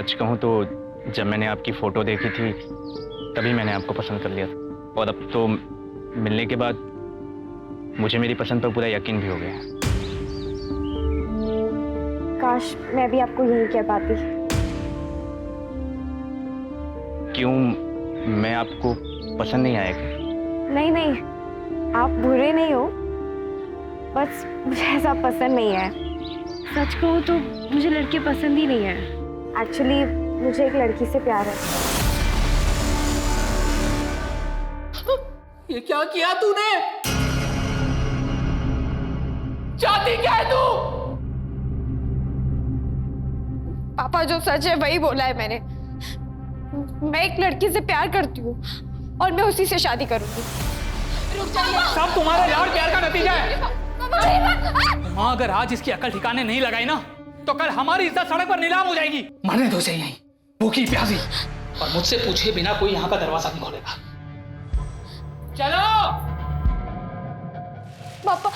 सच कहूँ तो जब मैंने आपकी फोटो देखी थी तभी मैंने आपको पसंद कर लिया था, और अब तो मिलने के बाद मुझे मेरी पसंद पर पूरा यकीन भी हो गया। काश मैं भी आपको यही कह पाती। क्यों, मैं आपको पसंद नहीं आया क्या? नहीं नहीं, आप बुरे नहीं हो, बस मुझे ऐसा पसंद नहीं है। सच कहूँ तो मुझे लड़के पसंद ही नहीं है। एक्चुअली मुझे एक लड़की से प्यार है। ये क्या किया तूने? चाहती क्या है तू? पापा जो सच है वही बोला है मैंने। मैं एक लड़की से प्यार करती हूँ और मैं उसी से शादी करूंगी। सब तुम्हारा यार प्यार का नतीजा है। माँ अगर आज इसकी अकल ठिकाने नहीं लगाई ना तो कल हमारी इज्जत सड़क पर नीलाम हो जाएगी। मरने दो इसे यहीं, भूखी प्यासी, और मुझसे पूछे बिना कोई यहाँ का दरवाजा नहीं खोलेगा। चलो पापा।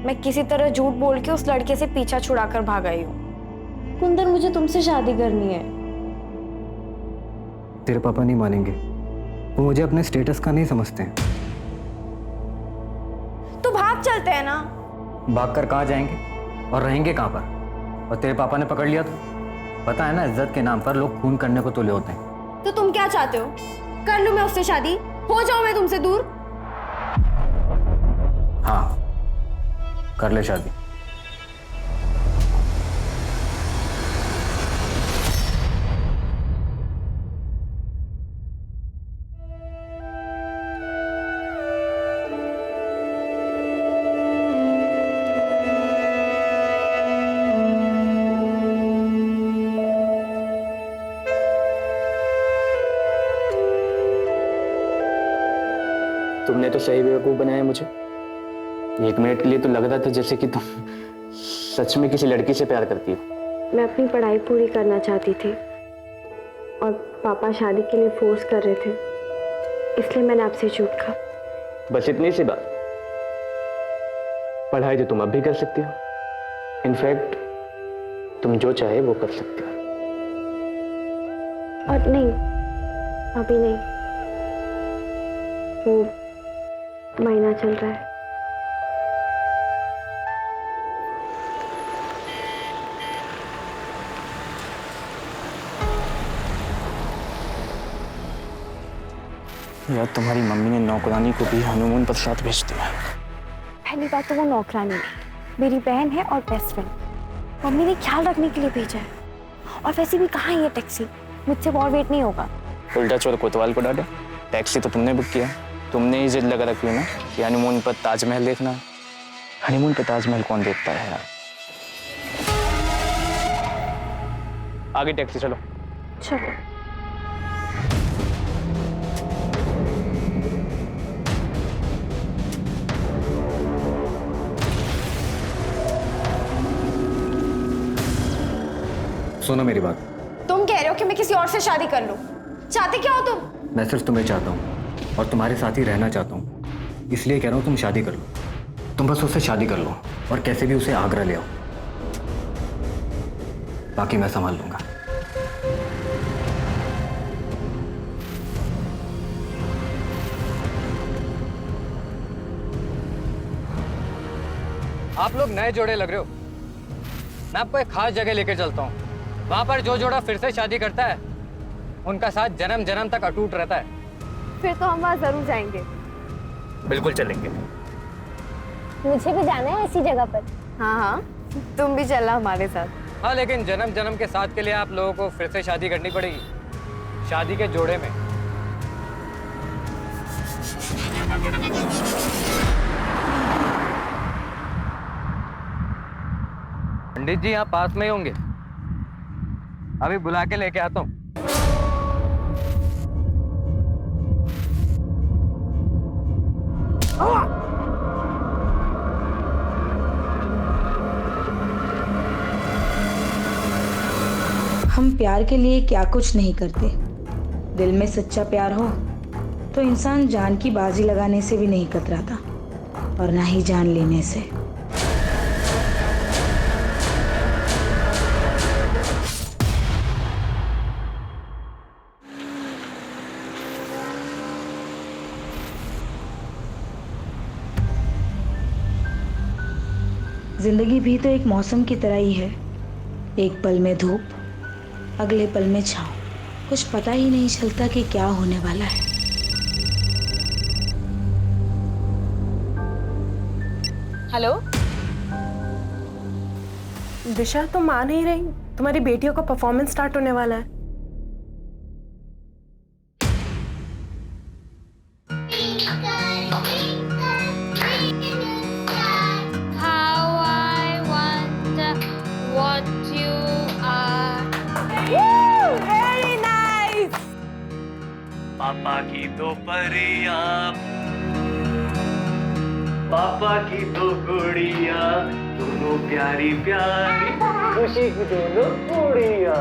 मैं किसी तरह झूठ बोल के उस लड़के से पीछा छुड़ाकर भाग आई हूँ। कुंदन, मुझे तुमसे शादी करनी है। तेरे पापा नहीं मानेंगे, वो मुझे अपने स्टेटस का नहीं समझते हैं। तो भाग चलते हैं ना। भागकर कहाँ जाएंगे और रहेंगे कहाँ पर? और तेरे पापा ने पकड़ लिया तो पता है ना, इज्जत के नाम पर लोग खून करने को तुले होते हैं। तो तुम क्या चाहते हो? कर लूं मैं उससे शादी? हो जाऊं मैं तुमसे दूर? हाँ, कर ले शादी। तुमने तो सही बेवकूफ बनाया मुझे। एक मिनट के लिए तो लग रहा था जैसे कि तुम सच में किसी लड़की से प्यार करती हो। मैं अपनी पढ़ाई पूरी करना चाहती थी और पापा शादी के लिए फोर्स कर रहे थे, इसलिए मैंने आपसे झूठ कहा। बस इतनी सी बात। पढ़ाई तो तुम अब भी कर सकती हो। इनफैक्ट तुम जो चाहे वो कर सकते हो। और नहीं, अभी नहीं, वो महीना चल रहा है। यार, तुम्हारी मम्मी ने नौकरानी को भी हनीमून पर साथ भेज दिया। पहली बात तो वो नौकरानी है, मेरी बहन है और बेस्ट फ्रेंड। मम्मी ने ख्याल रखने के लिए भेजा है। और वैसे भी कहाँ है ये टैक्सी? मुझसे और वेट नहीं होगा। उल्टा चोर कोतवाल को डाले। टैक्सी तो तुमने बुक किया, तुमने ही जिद लगा रखी है ना कि हनीमून पर ताजमहल देखना। हनीमून पर ताजमहल कौन देखता है यार? आगे टैक्सी, चलो। चलो। सुनो मेरी बात। तुम कह रहे हो कि मैं किसी और से शादी कर लूं? चाहते क्या हो तुम? मैं सिर्फ तुम्हें चाहता हूँ और तुम्हारे साथ ही रहना चाहता हूँ, इसलिए कह रहा हूँ तुम शादी कर लो। तुम बस उससे शादी कर लो और कैसे भी उसे आगरा ले आओ, बाकी मैं संभाल लूंगा। आप लोग नए जोड़े लग रहे हो। मैं आपको एक खास जगह लेकर चलता हूँ। वहां पर जो जोड़ा फिर से शादी करता है उनका साथ जन्म जन्म तक अटूट रहता है। फिर तो हम वहाँ जरूर जाएंगे। बिल्कुल चलेंगे। मुझे भी जाना है ऐसी जगह पर। हाँ हाँ, तुम भी चलना हमारे साथ। हाँ, लेकिन जन्म जन्म के साथ के लिए आप लोगों को फिर से शादी करनी पड़ेगी, शादी के जोड़े में। पंडित जी यहाँ पास में ही होंगे, अभी बुला के लेके आता हूँ। हम प्यार के लिए क्या कुछ नहीं करते। दिल में सच्चा प्यार हो तो इंसान जान की बाजी लगाने से भी नहीं कतराता, और ना ही जान लेने से। जिंदगी भी तो एक मौसम की तरह ही है, एक पल में धूप, अगले पल में छाँव। कुछ पता ही नहीं चलता कि क्या होने वाला है। हेलो दिशा, तुम मान नहीं रही? तुम्हारी बेटियों का परफॉर्मेंस स्टार्ट होने वाला है। पापा की दो परियां, पापा की दो गुड़िया, दोनों प्यारी प्यारी, खुशी की दोनों गुड़िया।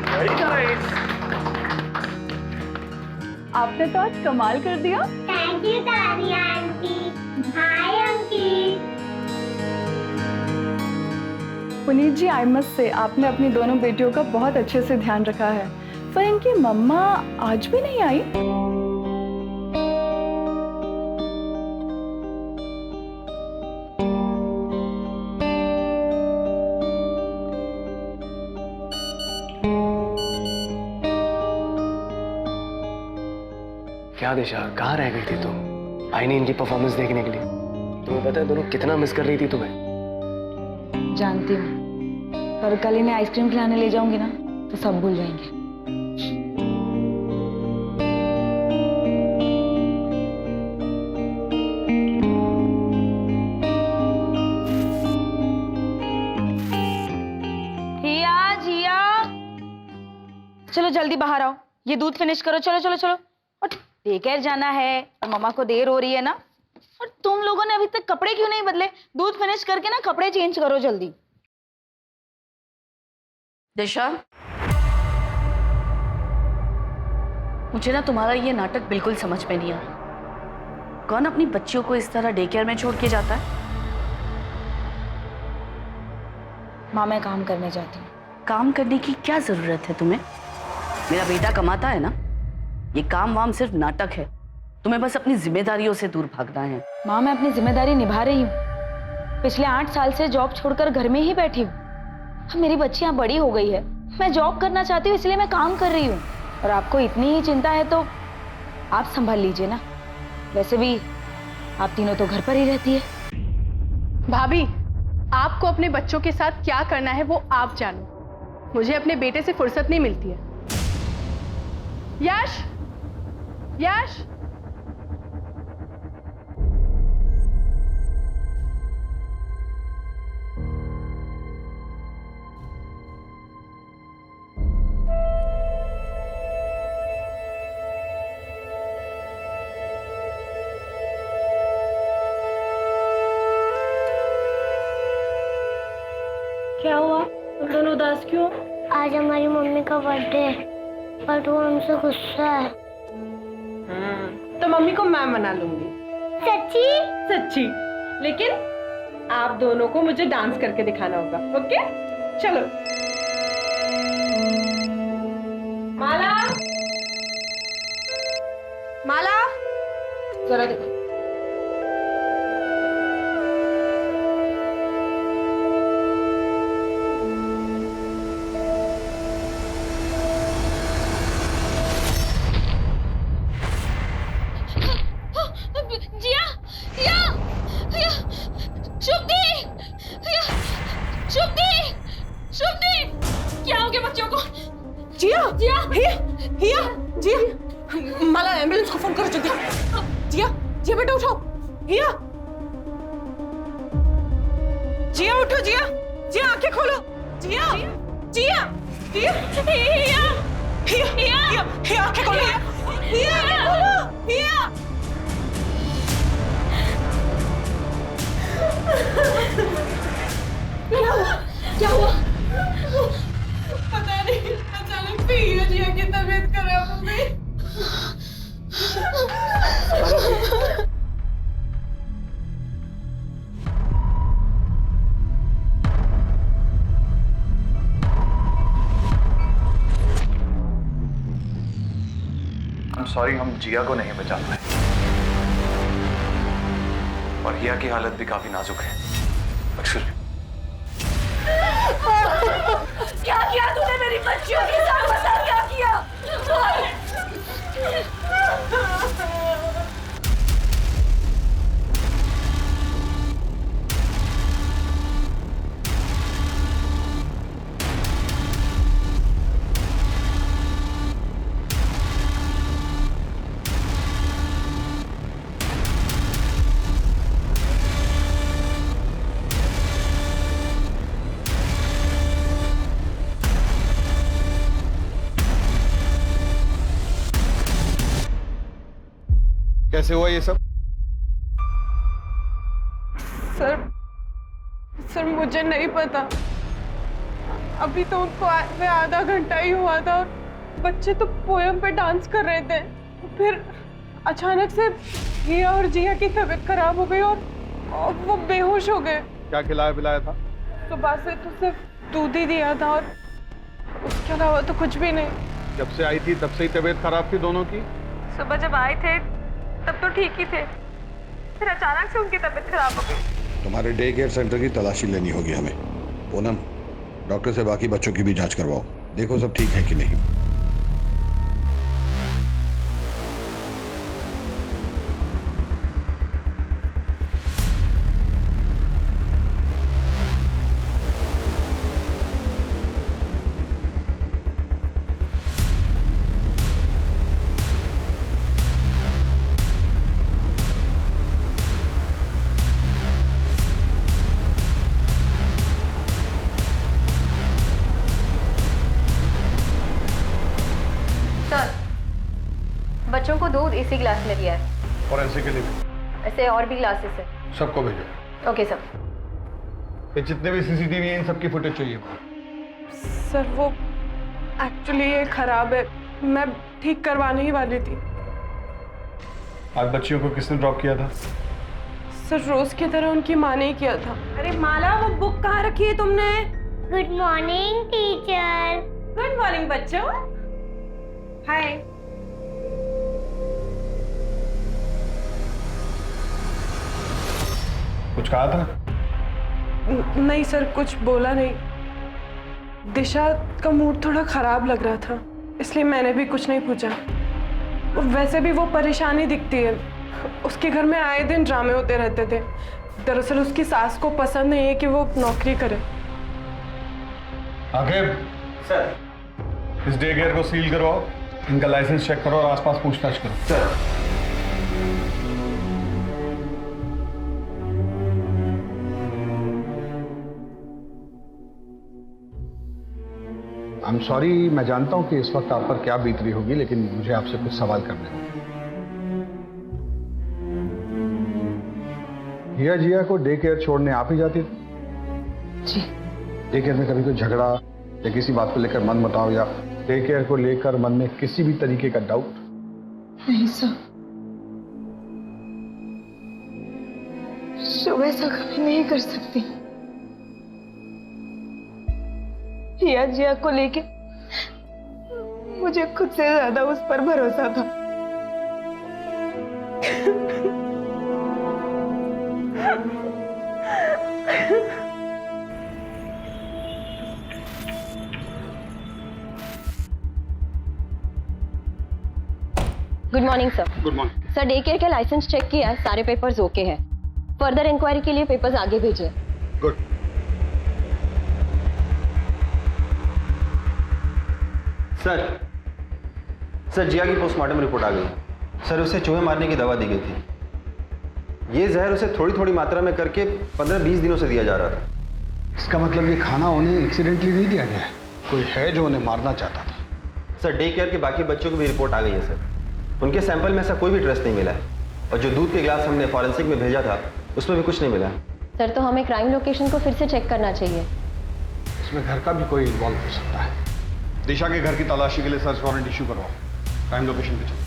Very nice. आपने तो आज कमाल कर दिया। थैंक यू दादी aunty. Hi Ankit. Puneet ji, I must say आपने अपनी दोनों बेटियों का बहुत अच्छे से ध्यान रखा है। पर इनकी मम्मा आज भी नहीं आई। क्या दिशा, कहाँ रह गई थी तुम? आई नहीं इनकी परफॉर्मेंस देखने के लिए? तुम्हें पता है दोनों कितना मिस कर रही थी तुम्हें? जानती हूँ, पर कल इन्हें आइसक्रीम खिलाने ले जाऊंगी ना तो सब भूल जाएंगे। चलो जल्दी बाहर आओ, ये दूध फिनिश करो। चलो चलो चलो। और डेकेयर जाना है और मम्मा को देर हो रही है ना। और तुम लोगों ने अभी तक कपड़े क्यों नहीं बदले? दूध फिनिश करके ना कपड़े चेंज करो जल्दी। दिशा, मुझे ना तुम्हारा ये नाटक बिल्कुल समझ में नहीं आ रहा। कौन अपनी बच्चियों को इस तरह डे केयर में छोड़ के जाता है? माँ, मैं काम करने जाती हूँ। काम करने की क्या जरूरत है तुम्हें? मेरा बेटा कमाता है ना। ये काम वाम सिर्फ नाटक है। तुम्हें बस अपनी जिम्मेदारियों से दूर भागना है। माँ, मैं अपनी जिम्मेदारी निभा रही हूँ। पिछले 8 साल से जॉब छोड़कर घर में ही बैठी हूँ। अब मेरी बच्चियाँ बड़ी हो गई है, मैं जॉब करना चाहती हूँ, इसलिए मैं काम कर रही हूँ। और आपको इतनी ही चिंता है तो आप संभाल लीजिए ना। वैसे भी आप तीनों तो घर पर ही रहती है। भाभी, आपको अपने बच्चों के साथ क्या करना है वो आप जानो। मुझे अपने बेटे से फुर्सत नहीं मिलती है। यश, यश, क्या हुआ? तुम दोनों उदास क्यों? आज हमारी मम्मी का बर्थडे है, बट वो हमसे गुस्सा है। तो मम्मी को मैं मना लूंगी। सच्ची? सच्ची। लेकिन आप दोनों को मुझे डांस करके दिखाना होगा। ओके, चलो। माला, माला, जरा देखो। माला, एम्बुलेंस को फोन करो जल्दी। जिया, जिया बेटा उठो। जिया, जिया उठो। जिया, जिया आंखें खोलो। जिया जिया जिया हिया हिया हिया हिया आंखें खोलो। हिया आंखें खोलो। हिया क्या हुआ? पता नहीं, अचानक से हिया जिया की तबीयत खराब हो गई। सॉरी, हम जिया को नहीं बचा पाए और हिया की हालत भी काफी नाजुक है। अक्षर, क्या किया तूने मेरी बच्चियों के साथ? बता क्या किया? कैसे हुआ ये सब? सर मुझे नहीं पता। अभी तो उनको आए आधा घंटा ही हुआ था और बच्चे तो पोयम पे डांस कर रहे थे। फिर अचानक से हिया और जिया की तबीयत खराब हो गई और वो बेहोश हो गए। क्या खिलाया पिलाया था? सुबह से तो सिर्फ दूध ही दिया था और उसके अलावा तो कुछ भी नहीं। जब से आई थी तब से ही तबीयत खराब थी दोनों की? सुबह जब आए थे तब तो ठीक ही थे, फिर अचानक से उनकी तबीयत खराब हो गई। तुम्हारे डे केयर सेंटर की तलाशी लेनी होगी हमें। पूनम, डॉक्टर से बाकी बच्चों की भी जांच करवाओ, देखो सब ठीक है कि नहीं। बच्चों को दूध इसी ग्लास में दिया है। और ऐसे के लिए ऐसे और भी ग्लासेस है। सबको भेजो। Okay sir. ये जितने भी सीसीटीवी हैं इन सबकी फुटेज चाहिए। सर वो एक्चुअली ये खराब है, मैं ठीक करवाने ही वाली थी। आज बच्चियों को किसने ड्रॉप किया था? सर रोज की तरह उनकी माँ ने ही किया था। अरे माला, वो बुक कहाँ रखी है तुमने? Good morning teacher. Good morning बच्चों। हाय। कुछ कहा था? नहीं सर, कुछ बोला नहीं। दिशा का मूड थोड़ा खराब लग रहा था, इसलिए मैंने भी कुछ नहीं पूछा। वैसे भी वो परेशानी दिखती है, उसके घर में आए दिन ड्रामे होते रहते थे। दरअसल उसकी सास को पसंद नहीं है कि वो नौकरी करे। आखिर सर, इस डे केयर को सील करवाओ, इनका लाइसेंस चेक करो और आसपास पूछताछ करो। सर आई एम सॉरी, मैं जानता हूं कि इस वक्त आप पर क्या बीत रही होगी, लेकिन मुझे आपसे कुछ सवाल करने होंगे। हिया जिया को डे केयर छोड़ने आप ही जाती थी? जी। डे केयर में कभी कोई झगड़ा या किसी बात को लेकर मन मुटाव या डे केयर को लेकर मन में किसी भी तरीके का डाउट? नहीं सर, शुभ ऐसा कभी नहीं कर सकती। हिया जिया को लेके मुझे खुद से ज्यादा उस पर भरोसा था। Good morning sir. Good morning sir, day care के लाइसेंस चेक किया है, सारे पेपर्स ओके हैं। फर्दर इंक्वायरी के लिए पेपर्स आगे भेजिए। गुड। सर जिया की पोस्टमार्टम रिपोर्ट आ गई। सर उसे चूहे मारने की दवा दी गई थी। ये जहर उसे थोड़ी थोड़ी मात्रा में करके 15-20 दिनों से दिया जा रहा था। इसका मतलब ये खाना उन्हें एक्सीडेंटली नहीं दिया गया है, कोई है जो उन्हें मारना चाहता था। सर डे केयर के बाकी बच्चों की भी रिपोर्ट आ गई है सर। उनके सैंपल में ऐसा कोई भी ट्रेस नहीं मिला है, और जो दूध के गिलास हमने फॉरेंसिक में भेजा था उसमें भी कुछ नहीं मिला। सर तो हमें क्राइम लोकेशन को फिर से चेक करना चाहिए। इसमें घर का भी कोई इन्वॉल्व हो सकता है। दिशा के घर की तलाशी के लिए सर्च वारंट इशू करवाओ, क्राइम लोकेशन पे चलो।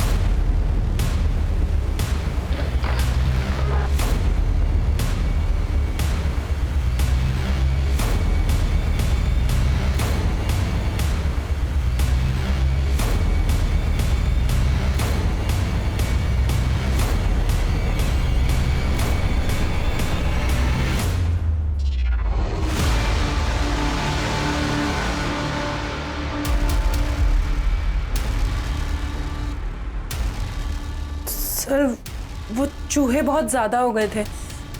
सर वो चूहे बहुत ज़्यादा हो गए थे,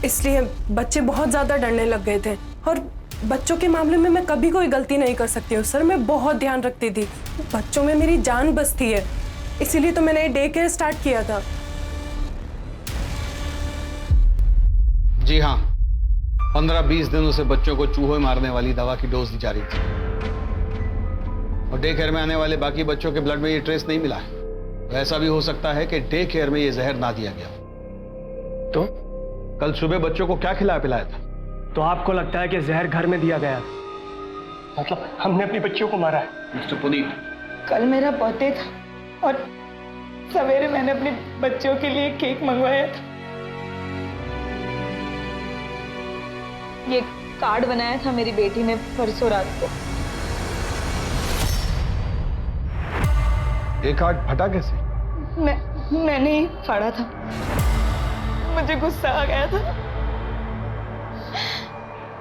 इसलिए बच्चे बहुत ज़्यादा डरने लग गए थे। और बच्चों के मामले में मैं कभी कोई गलती नहीं कर सकती हूँ सर, मैं बहुत ध्यान रखती थी। बच्चों में मेरी जान बसती है, इसीलिए तो मैंने डे केयर स्टार्ट किया था। जी हाँ, 15-20 दिनों से बच्चों को चूहे मारने वाली दवा की डोज दी जा रही थी, और डे केयर में आने वाले बाकी बच्चों के ब्लड में ये ट्रेस नहीं मिला है। ऐसा भी हो सकता है कि डे केयर में ये जहर ना दिया गया। तो कल सुबह बच्चों को क्या खिलाया पिलाया था? तो आपको लगता है कि जहर घर में दिया गया, मतलब हमने अपनी बच्चियों को मारा है? मिस्टर पुनीत, कल मेरा बर्थडे था और सवेरे मैंने अपने बच्चों के लिए केक मंगवाया था। ये कार्ड बनाया था मेरी बेटी ने परसों रात को। ये कार्ड फटा कैसे? मैंने ही फाड़ा था, मुझे गुस्सा आ गया था।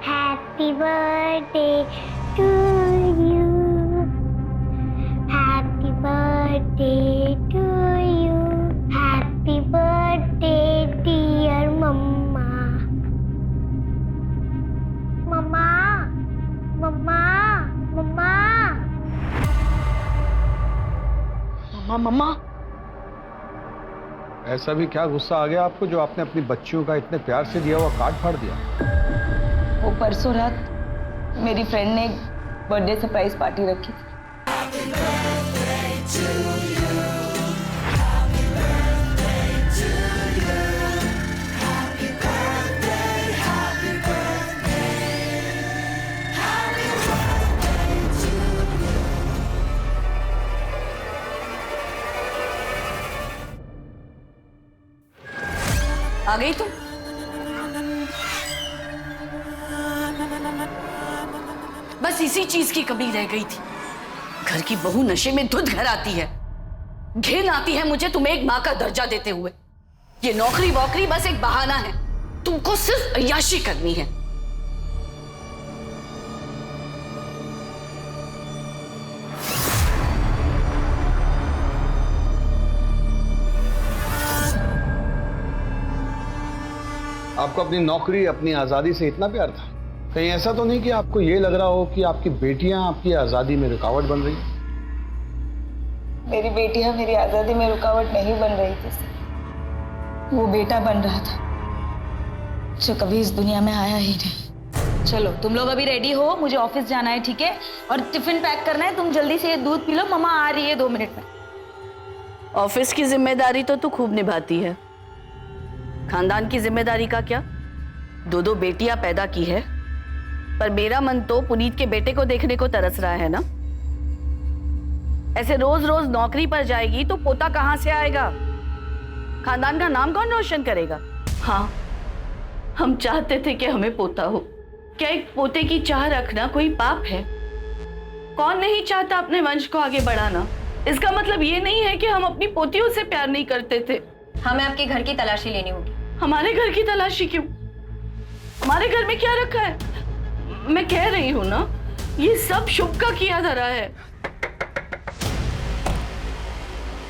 Happy birthday to you, happy birthday to you, happy birthday dear mama. Mama mama mama mama. ऐसा भी क्या गुस्सा आ गया आपको जो आपने अपनी बच्चियों का इतने प्यार से दिया हुआ कार्ड फाड़ दिया? वो परसों रात मेरी फ्रेंड ने एक बर्थडे सरप्राइज पार्टी रखी थी। आ गई तुम? बस इसी चीज की कमी रह गई थी। घर की बहू नशे में धुत घर आती है, घिन आती है मुझे तुम्हें एक माँ का दर्जा देते हुए। ये नौकरी वोकरी बस एक बहाना है, तुमको सिर्फ अय्याशी करनी है। आपको अपनी नौकरी, अपनी आजादी से इतना प्यार था? कहीं ऐसा तो नहीं कि आपको ये लग रहा हो कि आपकी बेटियां आपकी आजादी में रुकावट बन रही? मेरी बेटियां मेरी आजादी में रुकावट नहीं बन रही थी, वो बेटा बन रहा था जो कभी इस दुनिया में आया ही नहीं। चलो तुम लोग अभी रेडी हो, मुझे ऑफिस जाना है, ठीक है? और टिफिन पैक करना है। तुम जल्दी से ये दूध पी लो, मम्मा आ रही है 2 मिनट में। ऑफिस की जिम्मेदारी तो तू खूब निभाती है, खानदान की जिम्मेदारी का क्या? 2 बेटियां पैदा की है, पर मेरा मन तो पुनीत के बेटे को देखने को तरस रहा है ना। ऐसे रोज रोज नौकरी पर जाएगी तो पोता कहां से आएगा? खानदान का नाम कौन रोशन करेगा? हाँ, हम चाहते थे कि हमें पोता हो। क्या एक पोते की चाह रखना कोई पाप है? कौन नहीं चाहता अपने वंश को आगे बढ़ाना? इसका मतलब ये नहीं है कि हम अपनी पोतियों से प्यार नहीं करते थे। हमें आपके घर की तलाशी लेनी होगी। हमारे घर की तलाशी क्यों? हमारे घर में क्या रखा है? मैं कह रही हूँ ना, ये सब शुभ का किया धरा है।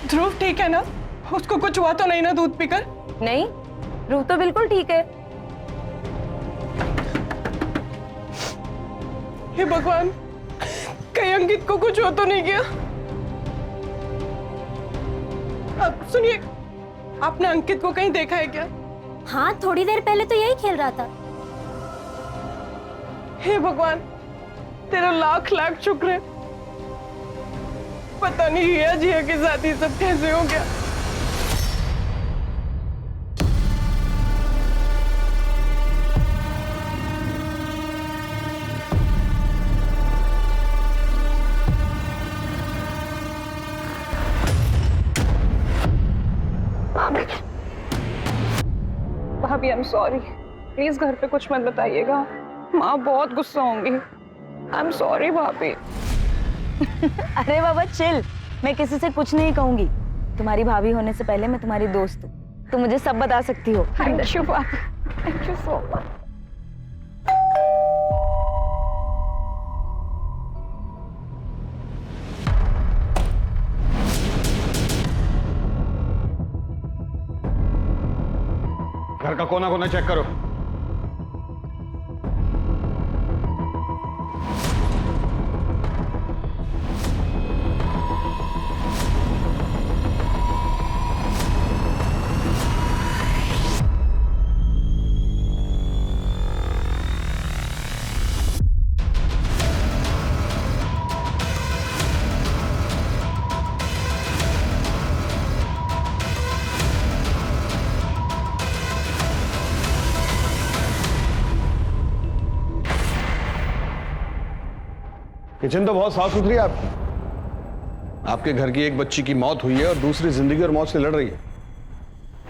ध्रुव ठीक है ना? उसको कुछ हुआ तो नहीं ना दूध पीकर? नहीं, ध्रुव तो बिल्कुल ठीक है। हे भगवान, कहीं अंकित को कुछ हो तो नहीं गया? अब सुनिए, आपने अंकित को कहीं देखा है क्या? हाँ, थोड़ी देर पहले तो यही खेल रहा था। हे भगवान, तेरा लाख लाख शुक्र है। पता नहीं हिया जिया के साथ ये सब कैसे हो गया। भाभी आई एम सॉरी, प्लीज घर पे कुछ मत बताइएगा, माँ बहुत गुस्सा होंगी। आई एम सॉरी भाभी। अरे बाबा चिल, मैं किसी से कुछ नहीं कहूंगी। तुम्हारी भाभी होने से पहले मैं तुम्हारी दोस्त हूँ, तुम मुझे सब बता सकती हो। थैंक यू भाभी, थैंक यू सो मच। घर का कोना कोना चेक करो। किचन तो बहुत साफ सुथरी है आपकी। आपके घर की एक बच्ची की मौत हुई है और दूसरी जिंदगी और मौत से लड़ रही है।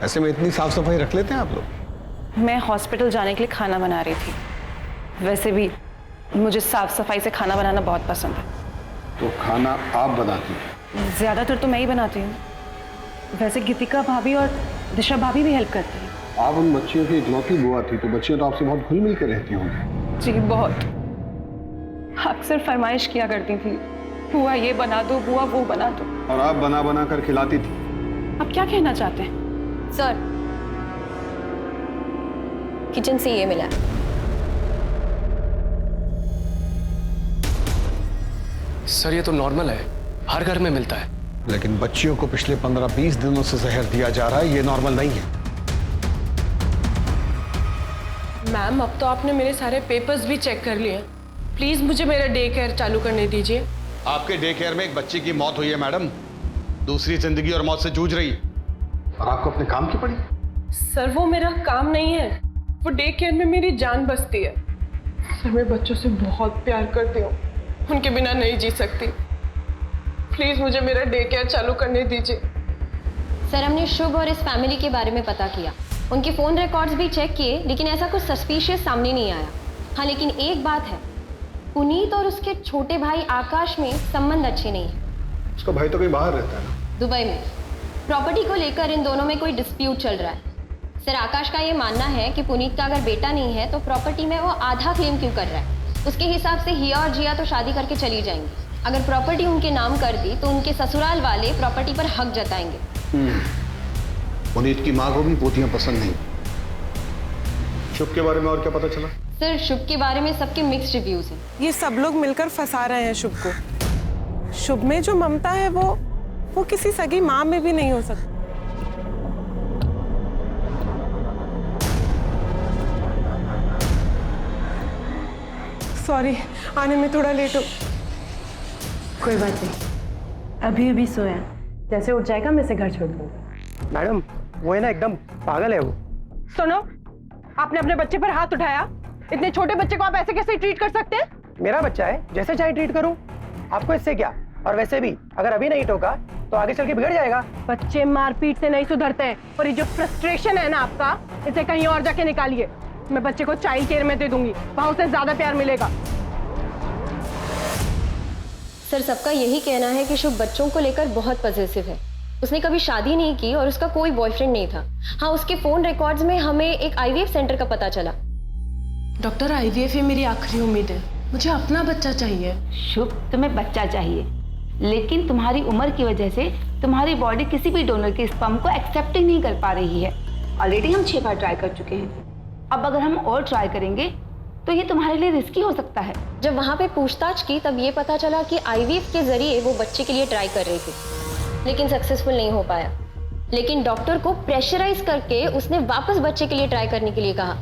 ऐसे में इतनी साफ सफाई रख लेते हैं आप लोग? मैं हॉस्पिटल जाने के लिए खाना बना रही थी। वैसे भी मुझे साफ सफाई से खाना बनाना बहुत पसंद है। तो खाना आप बनाती हैं? ज्यादातर तो मैं ही बनाती हूँ। वैसे गीतिका भाभी और दिशा भाभी भी हेल्प करती हैं। आप उन बच्चियों की इकलौती बुआ थी, तो बच्चियां तो आपसे बहुत घुल मिल कर रहती होंगी। जी बहुत, अक्सर फरमाइश किया करती थी, बुआ ये बना दो, बुआ वो बना दो। और आप बना बना कर खिलाती थी। आप क्या कहना चाहते हैं? सर, किचन से ये मिला है। सर ये तो नॉर्मल है, हर घर में मिलता है। लेकिन बच्चियों को पिछले 15-20 दिनों से जहर दिया जा रहा है, ये नॉर्मल नहीं है। मैम, अब तो आपने मेरे सारे पेपर्स भी चेक कर लिए। प्लीज मुझे मेरा डे केयर चालू करने दीजिए। आपके डे केयर में एक बच्ची की मौत हुई है मैडम, दूसरी जिंदगी और मौत से जूझ रही है, और आपको अपने काम की पड़ी। सर वो मेरा काम नहीं है, वो डे केयर में मेरी जान बसती है। सर मैं बच्चों से बहुत प्यार करती हूँ, उनके बिना नहीं जी सकती। प्लीज मुझे मेरा डे केयर चालू करने दीजिए। सर, हमने शुभ और इस फैमिली के बारे में पता किया, उनके फोन रिकॉर्ड्स भी चेक किए, लेकिन ऐसा कुछ सस्पिशियस सामने नहीं आया। हाँ, लेकिन एक बात है, पुनीत और उसके छोटे भाई आकाश में संबंध अच्छे नहीं है। उसका भाई तो कहीं बाहर रहता है ना? दुबई में। प्रॉपर्टी को लेकर इन दोनों में कोई डिस्प्यूट चल रहा है। सर, आकाश का ये मानना है कि पुनीत का अगर बेटा नहीं है तो प्रॉपर्टी में वो आधा क्लेम क्यों कर रहा है। उसके हिसाब से हिया और जिया तो शादी करके चली जाएंगी। अगर प्रॉपर्टी उनके नाम कर दी तो उनके ससुराल वाले प्रॉपर्टी पर हक जताएंगे। पुनीत की माँ को भी पोतियां पसंद नहीं। शुभ के बारे में और क्या पता चला? सर, शुभ के बारे में सबके मिक्स्ड रिव्यूज हैं। ये सब लोग मिलकर फंसा रहे हैं शुभ को। शुभ में जो ममता है वो किसी सगी माँ में भी नहीं हो सकती। सॉरी, आने में थोड़ा लेट हो। कोई बात नहीं, अभी अभी सोया, जैसे उठ जाएगा मैं इसे घर छोड़ दूंगा। मैडम वो है ना एकदम पागल है वो। सुनो, आपने अपने बच्चे पर हाथ उठाया। इतने छोटे बच्चे को आप ऐसे कैसे ट्रीट कर सकते हैं? मेरा बच्चा है, जैसे चाहे ट्रीट करूं, आपको इससे क्या? और वैसे भी अगर अभी नहीं टोका तो आगे चल के बिगड़ जाएगा। बच्चे मारपीट से नहीं सुधरते हैं, और ये जो फ्रस्ट्रेशन है ना आपका, इसे कहीं और जाके निकालिए। मैं बच्चे को चाइल्ड केयर में दे दूंगी, वहां उसे ज्यादा प्यार मिलेगा। सर, सबका यही कहना है कि शुभ बच्चों को लेकर बहुत पॉजिटिव है। उसने कभी शादी नहीं की और उसका कोई बॉयफ्रेंड नहीं था। हाँ, उसके फोन रिकॉर्ड्स में हमें एक IVF सेंटर का पता चला। डॉक्टर, IVF ही मेरी आखिरी उम्मीद है, मुझे अपना बच्चा चाहिए। शुभ, तुम्हें बच्चा चाहिए, लेकिन तुम्हारी उम्र की वजह से तुम्हारी बॉडी किसी भी डोनर के स्पर्म को एक्सेप्ट ही नहीं कर पा रही है। ऑलरेडी हम 6 बार ट्राई कर चुके हैं, अब अगर हम और ट्राई करेंगे तो ये तुम्हारे लिए रिस्की हो सकता है। जब वहाँ पे पूछताछ की तब ये पता चला कि IVF के जरिए वो बच्चे के लिए ट्राई कर रही थी, लेकिन सक्सेसफुल नहीं हो पाया। लेकिन डॉक्टर को प्रेशराइज करके उसने वापस बच्चे के लिए ट्राई करने के लिए कहा।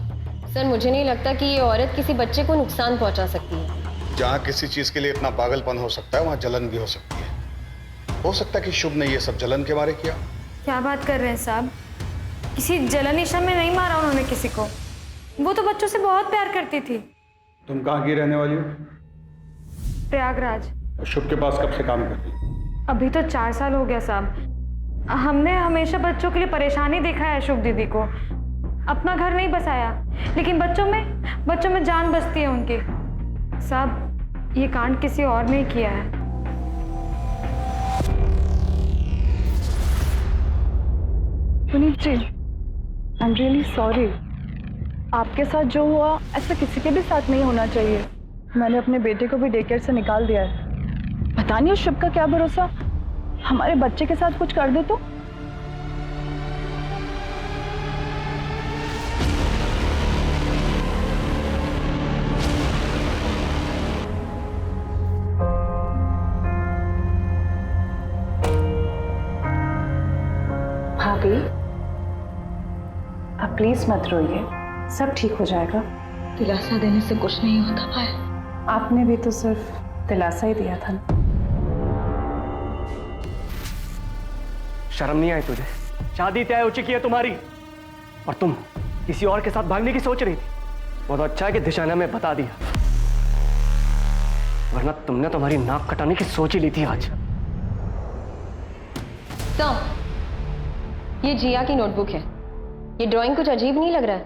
सर मुझे नहीं लगता कि ये औरत किसी बच्चे को नुकसान पहुंचा सकती है। जहाँ किसी चीज के लिए इतना पागलपन हो सकता है वहाँ जलन भी हो सकती है। हो सकता है कि शुभ ने ये सब जलन के मारे किया। क्या बात कर रहे हैं साहब? किसी जलन ईशा में नहीं मारा उन्होंने किसी को। वो तो बच्चों से बहुत प्यार करती थी। तुम कहाँ की रहने वाली हो? प्रयागराज। शुभ के पास कब से काम करती हो? अभी तो 4 साल हो गया साहब। हमने हमेशा बच्चों के लिए परेशानी देखा है शुभ दीदी को। अपना घर नहीं बसाया, लेकिन बच्चों में जान बसती है उनकी। साहब ये कांड किसी और ने किया है। Puneet ji, I am really sorry. आपके साथ जो हुआ ऐसा किसी के भी साथ नहीं होना चाहिए। मैंने अपने बेटे को भी डे केयर से निकाल दिया है। पता नहीं उस शुभ का क्या भरोसा, हमारे बच्चे के साथ कुछ कर दे तो। भाभी आप प्लीज मत रोइए, सब ठीक हो जाएगा। दिलासा देने से कुछ नहीं होता भाई। आपने भी तो सिर्फ दिलासा ही दिया था। शर्म नहीं आई तुझे? शादी तय हो चुकी है तुम्हारी और तुम किसी और के साथ भागने की सोच रही थी। बहुत अच्छा है कि दिशा ने हमें बता दिया, वरना तुमने तुम्हारी नाक कटाने की सोच ही ली थी आज। तो ये जिया की नोटबुक है। ये ड्राइंग कुछ अजीब नहीं लग रहा है?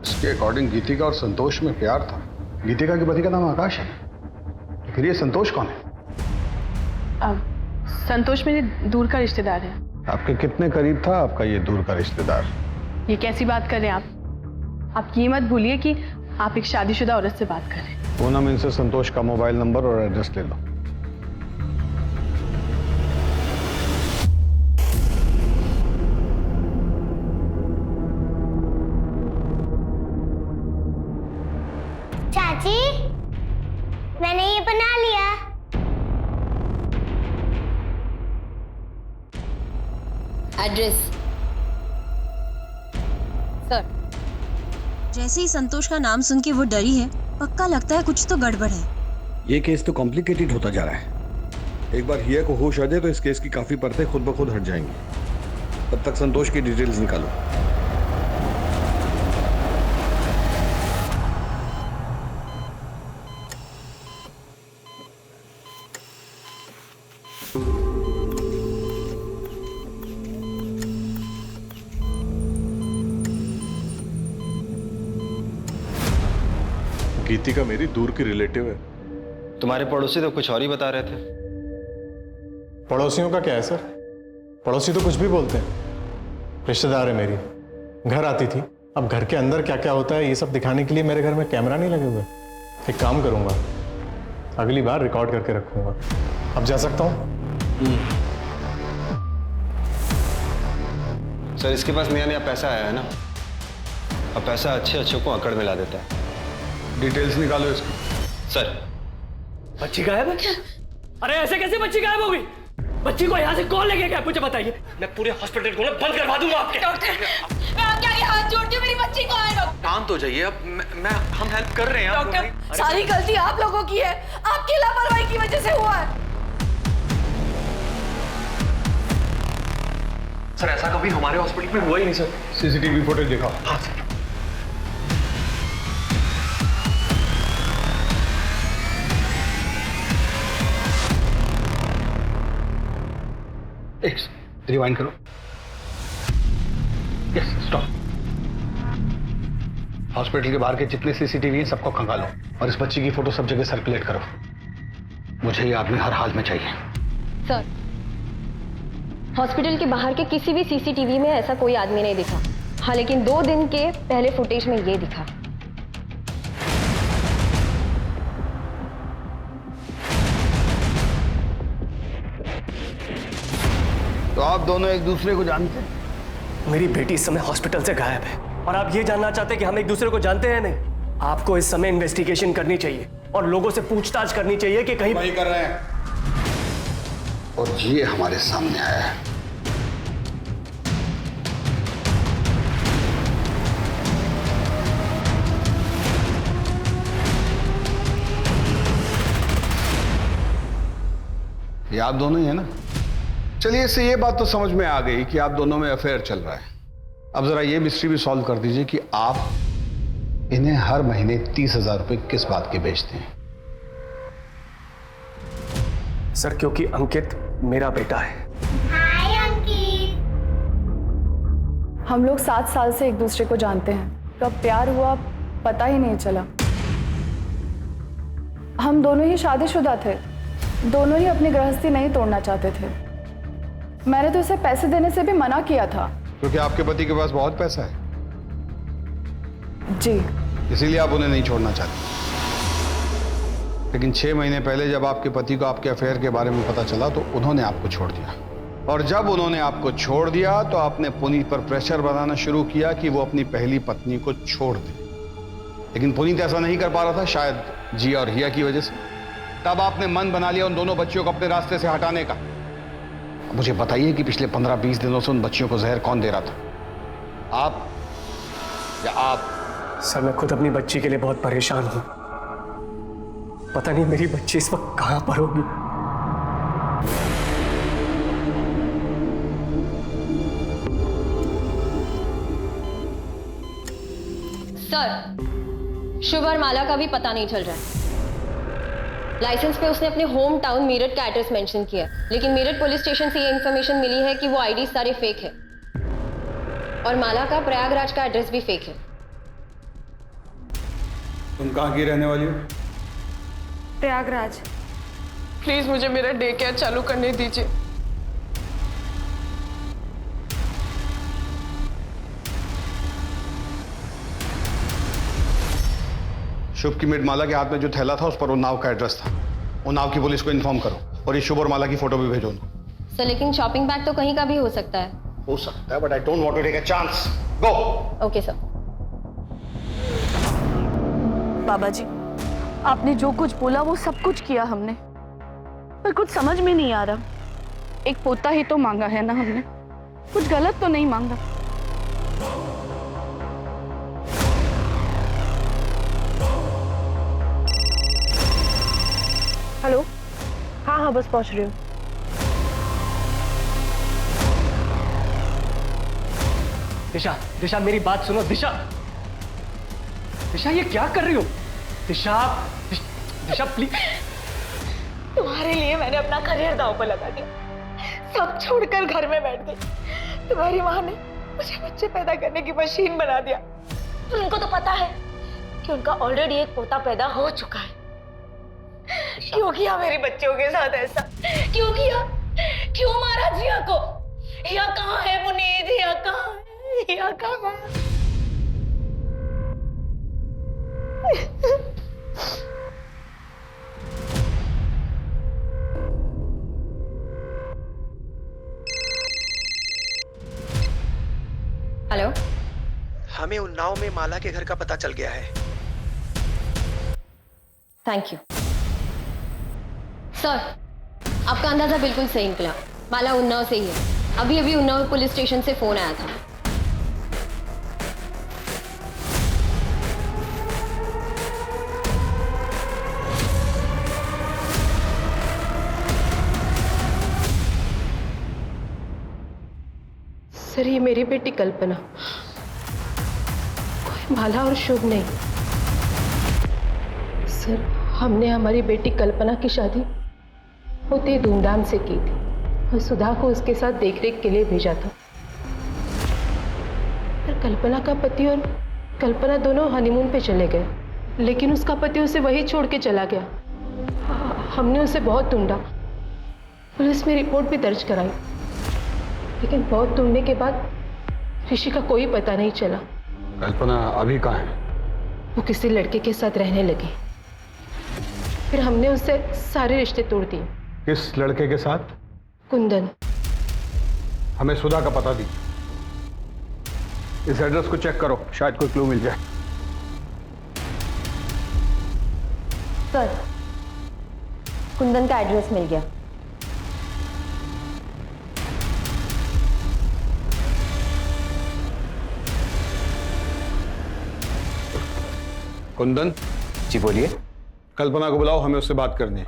इसके अकॉर्डिंग गीतिका और संतोष में प्यार था। गीतिका के पति का नाम आकाश है, तो फिर ये संतोष कौन है? अब संतोष मेरे दूर का रिश्तेदार है। आपके कितने करीब था आपका ये दूर का रिश्तेदार? ये कैसी बात कर रहे हैं आप ये मत भूलिए कि आप एक शादीशुदा औरत से बात कर रहे हैं। पूनम, इनसे संतोष का मोबाइल नंबर और एड्रेस ले लो। चाची मैंने ये बना लिया। Address sir. जैसे ही संतोष का नाम सुन के वो डरी है, पक्का लगता है कुछ तो गड़बड़ है। ये केस तो कॉम्प्लिकेटेड होता जा रहा है। एक बार हिया को होश आ जाए तो इस केस की काफी परतें खुद ब खुद हट जाएंगी। तब तक संतोष की डिटेल्स निकालो। गीतिका मेरी दूर की रिलेटिव है। तुम्हारे पड़ोसी तो कुछ और ही बता रहे थे। पड़ोसियों का क्या है सर? पड़ोसी तो कुछ भी बोलते हैं। रिश्तेदार है मेरी, घर आती थी। अब घर के अंदर क्या क्या होता है ये सब दिखाने के लिए मेरे घर में कैमरा नहीं लगे हुए। एक काम करूंगा, अगली बार रिकॉर्ड करके रखूंगा। अब जा सकता हूँ? सर इसके पास नया नया पैसा आया है ना, अब पैसा अच्छे अच्छों को अकड़ में ला देता है। डिटेल्स निकालो इसकी। सर बच्ची गायब है? अरे ऐसे कैसे बच्ची गायब हो गई? बच्ची को यहाँ से कौन लेके गया मुझे बताइए। मैं पूरे हॉस्पिटल को बंद करवा दूंगा आपके। डॉक्टर मैं आपके आगे हाथ जोड़ती हूँ, मेरी बच्ची को आए। शांत हो जाइए। अब हम हेल्प कर रहे हैं। डॉक्टर सारी गलती आप लोगों की है, आपकी लापरवाही की वजह से हुआ है। सर ऐसा कभी हमारे हॉस्पिटल में हुआ ही नहीं सर। सीसीटीवी फुटेज दिखाओ। हाँ सर। रिवाइंड करो। Yes stop. हॉस्पिटल के बाहर के जितने सीसीटीवी हैं सबको खंगालो और इस बच्ची की फोटो सब जगह सर्कुलेट करो। मुझे ये आदमी हर हाल में चाहिए। सर हॉस्पिटल के बाहर के किसी भी सीसीटीवी में ऐसा कोई आदमी नहीं दिखा। हाँ लेकिन 2 दिन के पहले फुटेज में ये दिखा। तो आप दोनों एक दूसरे को जानते हैं? मेरी बेटी इस समय हॉस्पिटल से गायब है और आप ये जानना चाहते हैं कि हम एक दूसरे को जानते हैं? नहीं, आपको इस समय इन्वेस्टिगेशन करनी चाहिए और लोगों से पूछताछ करनी चाहिए कि कहीं वही कर रहे हैं। और ये हमारे सामने आया है। ये आप दोनों ही है ना? चलिए, इससे ये बात तो समझ में आ गई कि आप दोनों में अफेयर चल रहा है। अब जरा ये मिस्ट्री भी सॉल्व कर दीजिए कि आप इन्हें हर महीने 30,000 रुपए किस बात के बेचते हैं? सर, क्योंकि अंकित मेरा बेटा है। हम लोग 7 साल से एक दूसरे को जानते हैं। कब प्यार हुआ पता ही नहीं चला। हम दोनों ही शादीशुदा थे, दोनों ही अपनी गृहस्थी नहीं तोड़ना चाहते थे। मैंने तो उसे पैसे देने से भी मना किया था। क्योंकि आपके पति के पास बहुत पैसा है? जी। इसीलिए आप उन्हें नहीं छोड़ना चाहते। लेकिन 6 महीने पहले जब आपके पति को आपके अफेयर के बारे में पता चला तो उन्होंने आपको छोड़ दिया, और जब उन्होंने आपको छोड़ दिया तो आपने पुनीत पर प्रेशर बनाना शुरू किया कि वो अपनी पहली पत्नी को छोड़ दे। लेकिन पुनीत ऐसा नहीं कर पा रहा था, शायद जिया और हिया की वजह से। तब आपने मन बना लिया उन दोनों बच्चियों को अपने रास्ते से हटाने का। मुझे बताइए कि पिछले 15-20 दिनों से उन बच्चियों को जहर कौन दे रहा था, आप या आप? सर, मैं खुद अपनी बच्ची के लिए बहुत परेशान हूं। पता नहीं मेरी बच्ची इस वक्त कहां पर होगी। सर, शुभ और माला का भी पता नहीं चल रहा है। लाइसेंस पे उसने अपने होम टाउन मीरठ का एड्रेस मेंशन किया, लेकिन मीरठ पुलिस स्टेशन से ये इन्फॉर्मेशन मिली है कि वो आईडी सारे फेक है, और माला का प्रयागराज का एड्रेस भी फेक है। तुम कहाँ की रहने वाली हो? प्रयागराज। प्लीज मुझे मेरा डे केयर चालू करने दीजिए। शुभ की मेड माला के हाथ में जो थैला था उस पर उन्नाव का एड्रेस था। उन्नाव की पुलिस को इन्फॉर्म करो, और ये शुभ और माला की फोटो भी भेजो। सर, लेकिन शॉपिंग बैग तो कहीं का भी हो सकता है। हो सकता है, but I don't want to take a chance. Go. Okay sir. बाबा जी, आपने जो कुछ बोला वो सब कुछ किया हमने, पर कुछ समझ में नहीं आ रहा। एक पोता ही तो मांगा है ना हमने, कुछ गलत तो नहीं मांगा। हेलो। हाँ, बस पहुंच रही हूँ। दिशा, दिशा मेरी बात सुनो। दिशा, दिशा ये क्या कर रही हो? दिशा, दिशा प्लीज। तुम्हारे लिए मैंने अपना करियर दांव पर लगा दिया, सब छोड़कर घर में बैठ गई। तुम्हारी माँ ने मुझे बच्चे पैदा करने की मशीन बना दिया। उनको तो पता है कि उनका ऑलरेडी एक पोता पैदा हो चुका है। क्यों किया मेरे बच्चों के साथ ऐसा? क्यों किया? क्यों मारा जिया को? हिया कहाँ है पुनीत? हिया कहाँ है? हिया कहाँ है? हेलो। हमें उन्नाव में माला के घर का पता चल गया है। थैंक यू सर, आपका अंदाजा बिल्कुल सही निकला। माला उन्नाव से ही है। अभी अभी उन्नाव पुलिस स्टेशन से फोन आया था। सर, ये मेरी बेटी कल्पना, कोई माला और शुभ नहीं। सर, हमने हमारी बेटी कल्पना की शादी बहुत ही धूमधाम से की थी और सुधा को उसके साथ देखरेख के लिए भेजा था। पर कल्पना का पति और कल्पना दोनों हनीमून पे चले गए, लेकिन उसका पति उसे वहीं छोड़ के चला गया। हमने उसे बहुत ढूंढा, पुलिस में रिपोर्ट भी दर्ज कराई, लेकिन बहुत ढूंढने के बाद ऋषि का कोई पता नहीं चला। कल्पना अभी कहाँ है? वो किसी लड़के के साथ रहने लगी। फिर हमने उससे सारे रिश्ते तोड़ दिए। किस लड़के के साथ? कुंदन। हमें सुधा का पता दी। इस एड्रेस को चेक करो, शायद कोई क्लू मिल जाए। सर, कुंदन का एड्रेस मिल गया। कुंदन। जी बोलिए। कल्पना को बुलाओ, हमें उससे बात करनी है।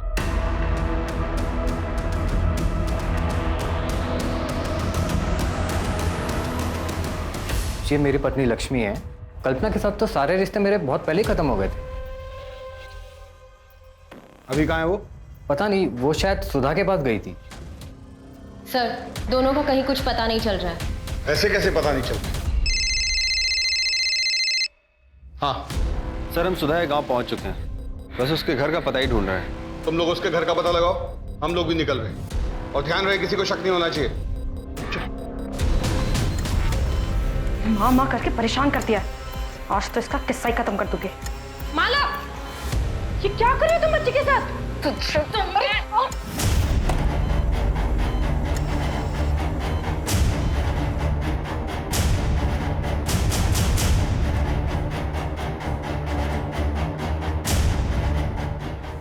ये मेरी पत्नी लक्ष्मी है। कल्पना के साथ तो सारे रिश्ते मेरे बहुत पहले ही खत्म हो गए थे। अभी कहाँ है वो? पता नहीं, वो शायद सुधा के पास गई थी। सर, दोनों का कहीं कुछ पता नहीं चल रहा है। ऐसे कैसे पता नहीं चलता? हाँ सर, हम सुधा के गांव पहुंच चुके हैं, बस उसके घर का पता ही ढूंढ रहे हैं। तुम लोग उसके घर का पता लगाओ, हम लोग भी निकल रहे हैं। और ध्यान रहे, किसी को शक नहीं होना चाहिए। माँ माँ करके परेशान कर दिया। आज तो इसका किस्सा ही खत्म कर दूंगी। माला, ये क्या कर रही हो तुम बच्चे के साथ?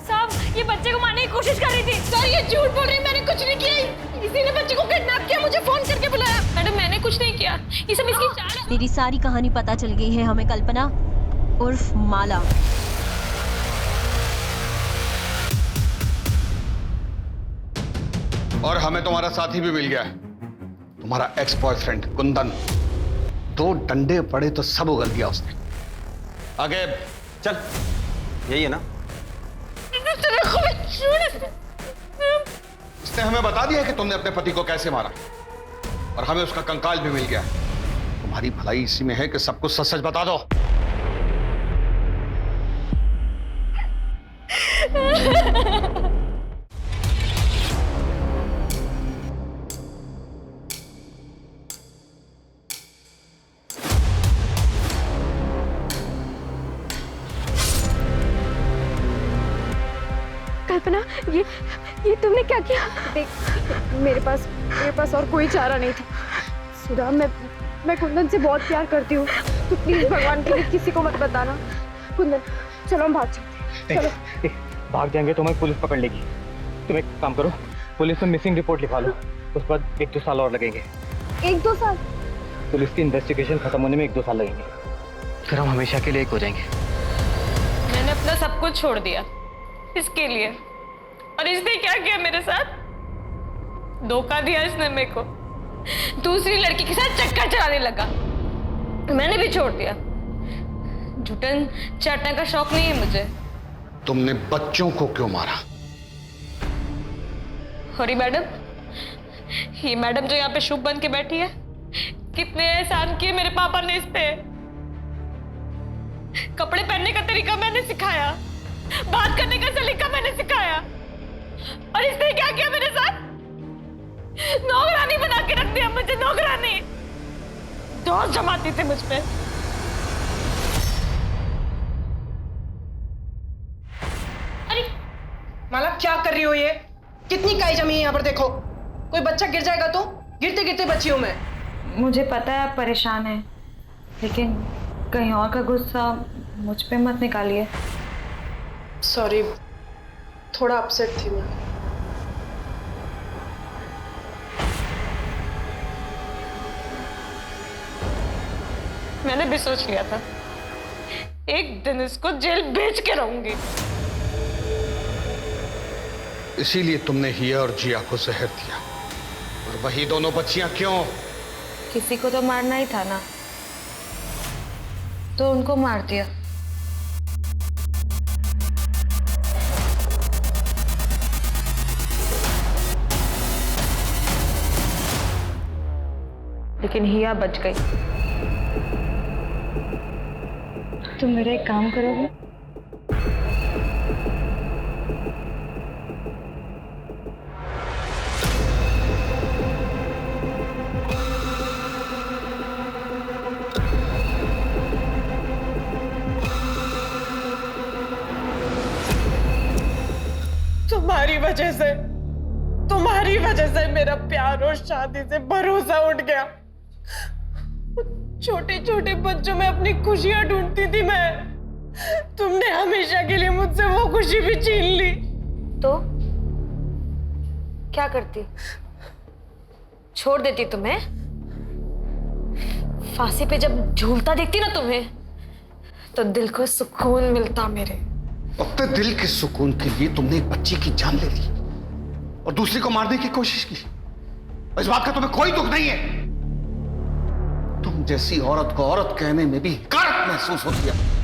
साहब, ये बच्चे को मारने की कोशिश कर रही थी। सर, ये झूठ बोल रही है, मैंने कुछ नहीं किया। इसी ने बच्चे को किडनैप किया, मुझे फोन करके बुलाया। मैडम, मैंने कुछ नहीं किया, ये सब इसकी चाल है। तेरी सारी कहानी पता चल गई है हमें, कल्पना उर्फ माला। और हमें तुम्हारा साथी भी मिल गया है, तुम्हारा एक्स बॉयफ्रेंड कुंदन। 2 डंडे पड़े तो सब उगल दिया उसने। आगे चल, यही है ना? इसने हमें बता दिया कि तुमने अपने पति को कैसे मारा, और हमें उसका कंकाल भी मिल गया। तुम्हारी भलाई इसी में है कि सब कुछ सच सच बता दो। कल्पना, ये तुमने क्या किया? देख, मेरे पास और कोई चारा नहीं था। सुधा, मैं कुंदन से बहुत प्यार करती हूँ। तो प्लीज भगवान के लिए किसी को मत बताना। कुंदन, चलो हम भाग चलते हैं। चलो। भाग जाएंगे तो हमें पुलिस पकड़ लेगी। तुम एक काम करो, पुलिस में मिसिंग रिपोर्ट लिखा लो, उसके बाद 1-2 साल और लगेंगे। 1-2 साल? पुलिस की इन्वेस्टिगेशन खत्म होने में 1-2 साल लगेंगे, फिर हम हमेशा के लिए एक हो जाएंगे। मैंने अपना सब कुछ छोड़ दिया इसके लिए, और इसने क्या किया मेरे साथ? धोखा दिया इसने मेरे को। दूसरी लड़की के साथ चक्कर चलाने लगा, मैंने भी छोड़ दिया। झूठन चाटने का शौक नहीं है मुझे। तुमने बच्चों को क्यों मारा? हरी मैडम, ये मैडम जो यहाँ पे शुभ बन के बैठी है, कितने एहसान किए मेरे पापा ने इस पे। कपड़े पहनने का तरीका मैंने सिखाया, बात करने का सलीका मैंने सिखाया, और इसने क्या किया मेरे साथ? नौकरानी बना के रख दिया मुझे, नौकरानी। दोस्त जमाती थे मुझ पे। अरे माला, क्या कर रही हो ये? कितनी काई जमी है यहाँ पर, देखो। कोई बच्चा गिर जाएगा तो? गिरते गिरते बची हूं मैं। मुझे पता है आप परेशान हैं, लेकिन कहीं और का गुस्सा मुझ पे मत निकालिए। सॉरी, थोड़ा अपसेट थी मैं। मैंने भी सोच लिया था एक दिन इसको जेल भेज के रहूंगी। इसीलिए तुमने हिया और जिया को जहर दिया, और वही दोनों बच्चियां क्यों? किसी को तो मारना ही था ना, तो उनको मार दिया। लेकिन हिया बच गई। तुम मेरा एक काम करोगे? तुम्हारी वजह से मेरा प्यार और शादी से भरोसा उठ गया। छोटे छोटे बच्चों में अपनी खुशियां ढूंढती थी मैं, तुमने हमेशा के लिए मुझसे वो खुशी भी छीन ली। तो क्या करती? छोड़ देती तुम्हें? फांसी पे जब झूलता देखती ना तुम्हें, तो दिल को सुकून मिलता मेरे। अपने दिल के सुकून के लिए तुमने एक बच्ची की जान ले ली और दूसरी को मारने की कोशिश की। इस बात का तुम्हें कोई दुख नहीं है? तुम जैसी औरत को औरत कहने में भी हकारत महसूस होती है।